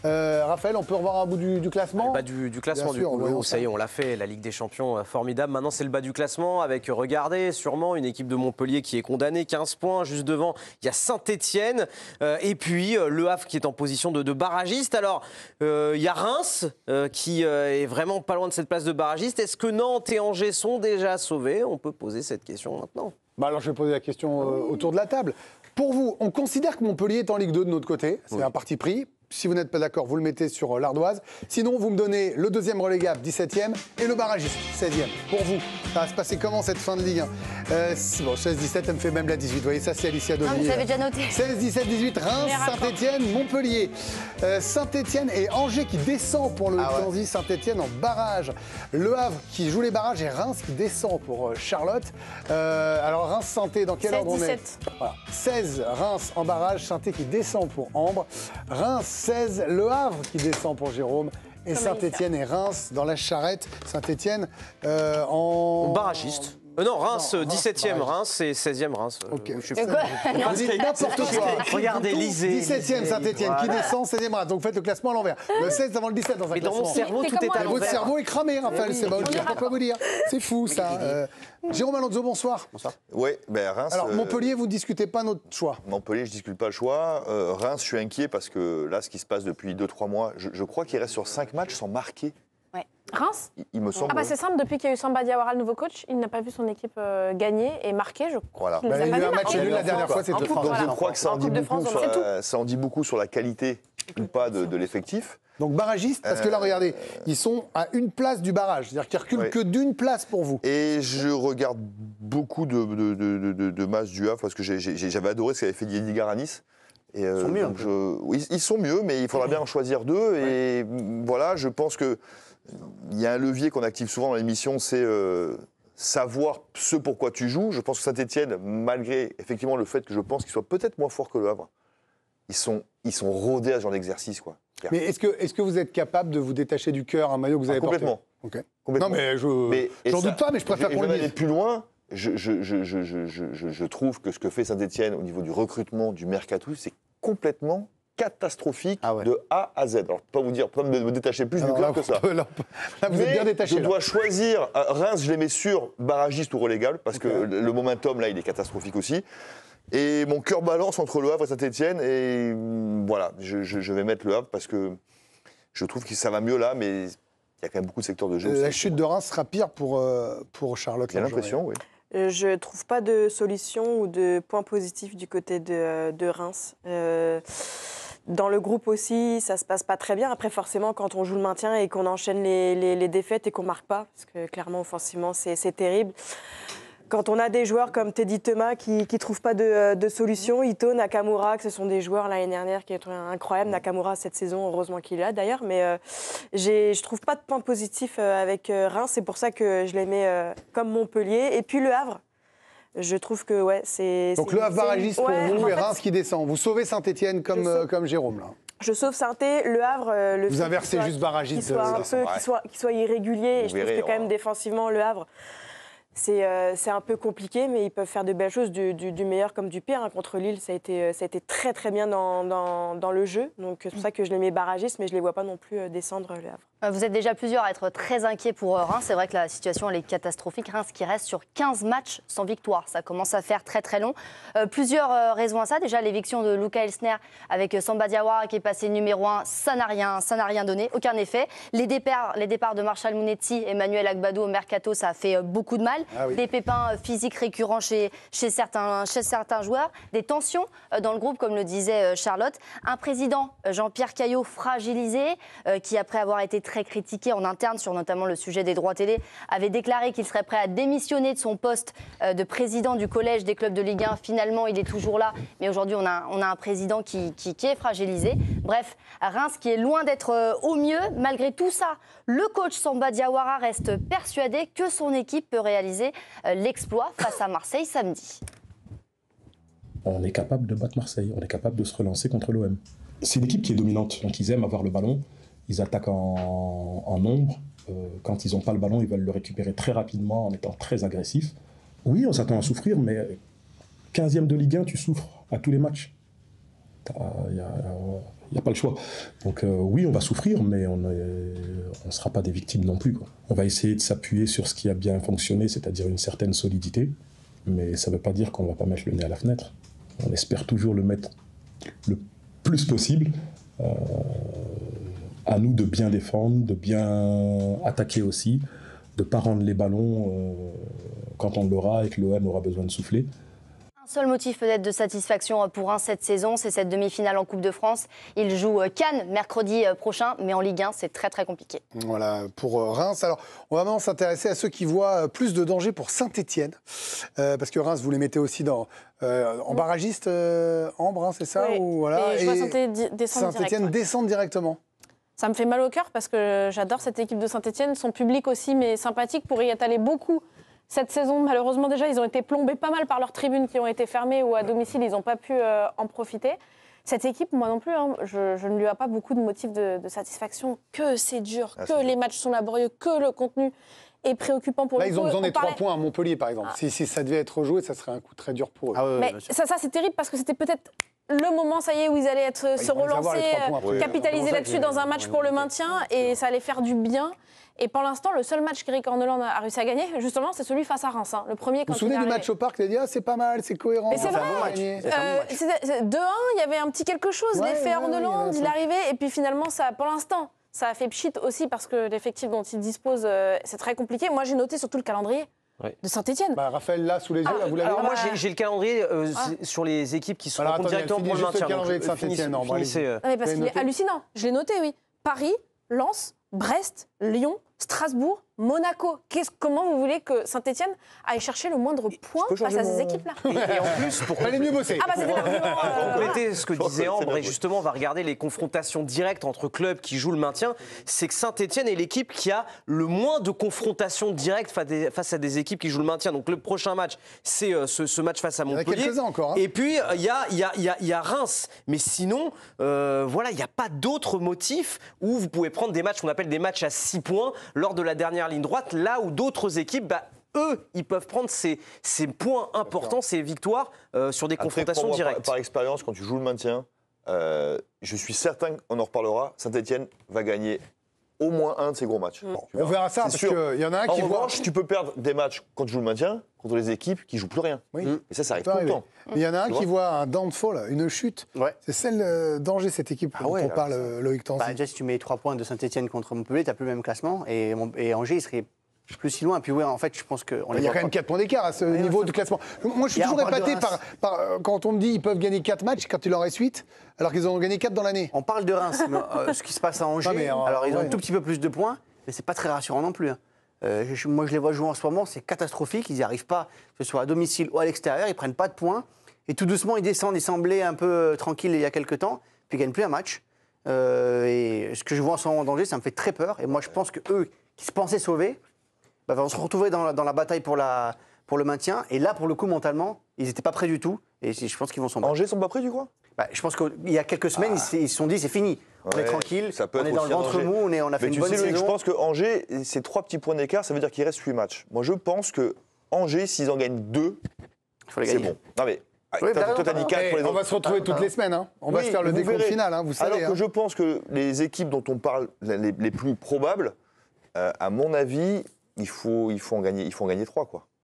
Raphaël, on peut revoir un bout du classement? Le bas du classement, Bien sûr, du coup. voyons Ça y est, on l'a fait. La Ligue des Champions, formidable. Maintenant, c'est le bas du classement avec, regardez, sûrement une équipe de Montpellier qui est condamnée. 15 points. Juste devant, il y a Saint-Etienne. Et puis, Le Havre qui est en position de barragiste. Alors, il y a Reims qui est vraiment pas loin de cette place de barragiste. Est-ce que Nantes et Angers sont déjà sauvés? On peut poser cette question maintenant. Bah alors, je vais poser la question autour de la table. Pour vous, on considère que Montpellier est en Ligue 2 de notre côté. C'est un parti pris. Si vous n'êtes pas d'accord, vous le mettez sur l'Ardoise. Sinon, vous me donnez le deuxième relégable, 17e, et le barragiste, 16e. Pour vous, ça va se passer comment cette fin de Ligue 1? Bon, 16-17, elle me fait même la 18. Vous voyez, ça, c'est Alicia Denis. Non, vous avez déjà noté. 16-17-18, Reims, Saint-Etienne, Montpellier. Saint-Etienne et Angers qui descend pour le Tanzy. Saint-Etienne en barrage. Le Havre qui joue les barrages et Reims qui descend pour Charlotte. Alors, Reims-Sainté, dans quel ordre on est? Voilà. 16, Reims en barrage. Sainté qui descend pour Ambre. Reims, 16, Le Havre qui descend pour Jérôme. Et Saint-Etienne et Reims dans la charrette. Saint-Etienne en barragiste. Non, Reims, 17e Reims et 16e Reims. Ok. N'importe quoi. Regardez, lisez. 17e Saint-Etienne qui descend, 16e Reims. Donc faites le classement à l'envers. Le 16 avant le 17 dans un classement. Mais dans mon cerveau, tout est à l'envers. Votre cerveau est cramé, Raphaël. C'est pas je peux pas vous dire. C'est fou, ça. Jérôme Alonso, bonsoir. Bonsoir. Oui, ben Reims. Alors, Montpellier, vous ne discutez pas notre choix? Montpellier, je ne discute pas le choix. Reims, je suis inquiet parce que là, ce qui se passe depuis 2-3 mois, je crois qu'il reste sur 5 matchs sans marquer. Reims? Il me semble. Ah bah c'est simple, depuis qu'il y a eu Samba Diawara, le nouveau coach, il n'a pas vu son équipe gagner et marquer, je crois. Voilà. Il y a eu un match nul la dernière fois, c'était Donc je crois que ça en dit beaucoup sur la qualité ou pas de l'effectif. Donc barragiste, parce que là, regardez, ils sont à une place du barrage, c'est-à-dire qu'ils reculent que d'une place pour vous. Et je regarde beaucoup de matchs du Havre, parce que j'avais adoré ce qu'avait fait Didier à Nice. Et ils sont mieux. Oui, ils sont mieux, mais il faudra bien en choisir deux. Et voilà, je pense que il y a un levier qu'on active souvent dans l'émission, c'est savoir ce pourquoi tu joues. Je pense que Saint-Etienne, malgré effectivement le fait que je pense qu'ils soient peut-être moins forts que le Havre, ils sont rodés à ce genre d'exercice, quoi. Mais est-ce que vous êtes capable de vous détacher du cœur un maillot que vous avez porté? Complètement. Non, mais j'en doute pas, mais je préfère qu'on le dise. Aller plus loin. Je trouve que ce que fait Saint-Etienne au niveau du recrutement, du mercato, c'est complètement catastrophique de A à Z. Alors, pas me détacher plus du club que ça. Là, vous êtes bien détaché. Je dois choisir. Reims, je les mets sur barragiste ou relégable, parce que le momentum, là, il est catastrophique aussi. Et mon cœur balance entre Le Havre et Saint-Etienne. Et voilà, je vais mettre Le Havre parce que je trouve que ça va mieux là, mais il y a quand même beaucoup de secteurs de jeu. La chute de Reims sera pire pour Charlotte. J'ai l'impression, oui. Je ne trouve pas de solution ou de point positif du côté de Reims. Dans le groupe aussi, ça ne se passe pas très bien. Après, forcément, quand on joue le maintien et qu'on enchaîne les défaites et qu'on ne marque pas, parce que clairement, offensivement, c'est terrible. Quand on a des joueurs comme Teddy Thomas qui ne trouvent pas de solution, Ito, Nakamura, que ce sont des joueurs l'année dernière qui étaient incroyables. Nakamura, cette saison, heureusement qu'il est là d'ailleurs. Mais je ne trouve pas de point positif avec Reims. C'est pour ça que je les mets comme Montpellier. Et puis Le Havre. Je trouve que c'est... Donc Le Havre barragiste pour vous et Reims qui descend. Vous sauvez Saint-Etienne comme Jérôme, là. Je sauve Sainté, Le Havre... vous inversez juste barragiste. Qu'il soit irrégulier. Et je trouve que quand même défensivement, Le Havre... C'est un peu compliqué, mais ils peuvent faire de belles choses, du meilleur comme du pire. Contre Lille, ça a été très très bien dans le jeu. Donc c'est pour ça que je les mets barragistes, mais je ne les vois pas non plus descendre Le Havre. Vous êtes déjà plusieurs à être très inquiets pour Reims. C'est vrai que la situation elle est catastrophique. Reims qui reste sur 15 matchs sans victoire. Ça commence à faire très très long. Plusieurs raisons à ça. Déjà, l'éviction de Luka Elsner avec Samba Diawara qui est passé numéro 1. Ça n'a rien donné, aucun effet. Les départs de Marshall Mounetti et Emmanuel Agbadou au Mercato, ça a fait beaucoup de mal. Des pépins physiques récurrents chez certains joueurs. Des tensions dans le groupe, comme le disait Charlotte. Un président, Jean-Pierre Caillot, fragilisé, qui après avoir été très critiqué en interne sur notamment le sujet des droits télé, avait déclaré qu'il serait prêt à démissionner de son poste de président du collège des clubs de Ligue 1. Finalement, il est toujours là, mais aujourd'hui, on a un président qui est fragilisé. Bref, Reims qui est loin d'être au mieux. Malgré tout ça, le coach Samba Diawara reste persuadé que son équipe peut réaliser l'exploit face à Marseille samedi. On est capable de battre Marseille, on est capable de se relancer contre l'OM. C'est une équipe qui est dominante, donc ils aiment avoir le ballon. Ils attaquent en nombre. Quand ils n'ont pas le ballon, ils veulent le récupérer très rapidement en étant très agressifs. Oui, on s'attend à souffrir, mais 15e de Ligue 1, tu souffres à tous les matchs. Il n'y a pas le choix. Donc oui, on va souffrir, mais on ne sera pas des victimes non plus, quoi. On va essayer de s'appuyer sur ce qui a bien fonctionné, c'est-à-dire une certaine solidité, mais ça ne veut pas dire qu'on ne va pas mettre le nez à la fenêtre. On espère toujours le mettre le plus possible. À nous de bien défendre, de bien attaquer aussi, de ne pas rendre les ballons quand on l'aura et que l'OM aura besoin de souffler. Un seul motif peut-être de satisfaction pour Reims cette saison, c'est cette demi-finale en Coupe de France. Il joue Cannes mercredi prochain, mais en Ligue 1, c'est très très compliqué. Voilà, pour Reims. Alors, on va maintenant s'intéresser à ceux qui voient plus de danger pour Saint-Etienne. Parce que Reims, vous les mettez aussi en barragiste, Ambre, hein, c'est ça? Oui, ou, voilà, et je vois Saint-Etienne descendre directement. Ça me fait mal au cœur parce que j'adore cette équipe de Saint-Etienne, son public aussi, mais sympathique pour y étaler beaucoup. Cette saison, malheureusement, déjà, ils ont été plombés pas mal par leurs tribunes qui ont été fermées ou à domicile, ils n'ont pas pu en profiter. Cette équipe, moi non plus, hein, je ne lui ai pas beaucoup de motifs de satisfaction. Que c'est dur, que les matchs sont laborieux, que le contenu est préoccupant pour Là, le coup. ils ont besoin des 3 points à Montpellier, par exemple. Si ça devait être rejoué, ça serait un coup très dur pour eux. Mais ça c'est terrible parce que c'était peut-être le moment, ça y est, où ils allaient se relancer, capitaliser là-dessus dans un match pour le maintien et ça allait faire du bien. Et pour l'instant, le seul match qu'Eric Orneland a réussi à gagner, justement, c'est celui face à Reims. Hein. Le premier, vous vous souvenez du match au parc? Il a dit c'est pas mal, c'est cohérent. Mais c'est vrai. 2-1, il y avait un petit quelque chose. L'effet Orneland, il arrivait. Et puis finalement, ça, pour l'instant, ça a fait pchit aussi parce que l'effectif dont il dispose, c'est très compliqué. Moi, j'ai noté surtout le calendrier. De Saint-Etienne. Raphaël, là, sous les yeux, là, vous l'avez. Alors moi, j'ai le calendrier sur les équipes qui se rencontrent directement pour le maintien. Le calendrier de Saint-Etienne, parce qu'il est hallucinant. Je l'ai noté, oui. Paris, Lens, Brest, Lyon, Strasbourg, Monaco. Comment vous voulez que Saint-Etienne aille chercher le moindre point face à ces équipes-là? Et en plus, pour mieux bosser. C'était l'argument. Compléter ce que disait Ambre, et justement, on va regarder les confrontations directes entre clubs qui jouent le maintien. C'est que Saint-Etienne est l'équipe qui a le moins de confrontations directes face à des équipes qui jouent le maintien. Donc le prochain match, c'est ce match face à Montpellier. Il y en a quelques-uns encore. Hein. Et puis, il y a Reims. Mais sinon, voilà, il n'y a pas d'autres motifs où vous pouvez prendre des matchs qu'on appelle des matchs à 6 points lors de la dernière ligne droite, là où d'autres équipes, eux, ils peuvent prendre ces points importants, ces victoires sur des confrontations directes. Par expérience, quand tu joues le maintien, je suis certain qu'on en reparlera, Saint-Etienne va gagner au moins un de ces gros matchs. On verra ça, parce qu'il y en a un qui voit... tu peux perdre des matchs quand tu joues le maintien contre les équipes qui jouent plus rien. Oui. Et ça arrive tout le temps. Il y en a un qui voit un downfall, une chute. Ouais. C'est celle danger, cette équipe dont on parle, Loïc Tanzi. Déjà, si tu mets 3 points de Saint-Etienne contre Montpellier, tu n'as plus le même classement. Et Angers, il serait plus si loin. Puis en fait, je pense que... Il y a quand même 4 points d'écart à ce niveau de classement. Moi, je suis toujours épaté par quand on me dit qu'ils peuvent gagner 4 matchs quand il en reste 8, alors qu'ils en ont gagné 4 dans l'année. On parle de Reims, mais ce qui se passe à Angers, alors ils ont un tout petit peu plus de points, mais c'est pas très rassurant non plus. Moi, je les vois jouer en ce moment, c'est catastrophique. Ils n'y arrivent pas, que ce soit à domicile ou à l'extérieur, ils prennent pas de points. Et tout doucement, ils descendent. Ils semblaient un peu tranquilles il y a quelques temps, puis ils gagnent plus un match. Et ce que je vois en ce moment en danger, ça me fait très peur. Et moi, je pense qu'eux, qui se pensaient sauvés, vont se retrouver dans la bataille pour le maintien. Et là, pour le coup, mentalement, ils n'étaient pas prêts du tout. Et je pense qu'ils vont s'en battre. Angers sont pas prêts, tu crois? Je pense qu'il y a quelques semaines, ils se sont dit, c'est fini. On est tranquille, on est dans le ventre mou, on a fait une bonne saison. Je pense que Angers, ces 3 petits points d'écart, ça veut dire qu'il reste 8 matchs. Moi, je pense que Angers, s'ils en gagnent 2, c'est bon. Non mais, toi, t'as dit 4 pour les autres. On va se retrouver toutes les semaines. Hein. On va se faire le décompte final, vous savez. Alors que je pense que les équipes dont on parle, les plus probables, à mon avis, il faut en gagner 3, quoi.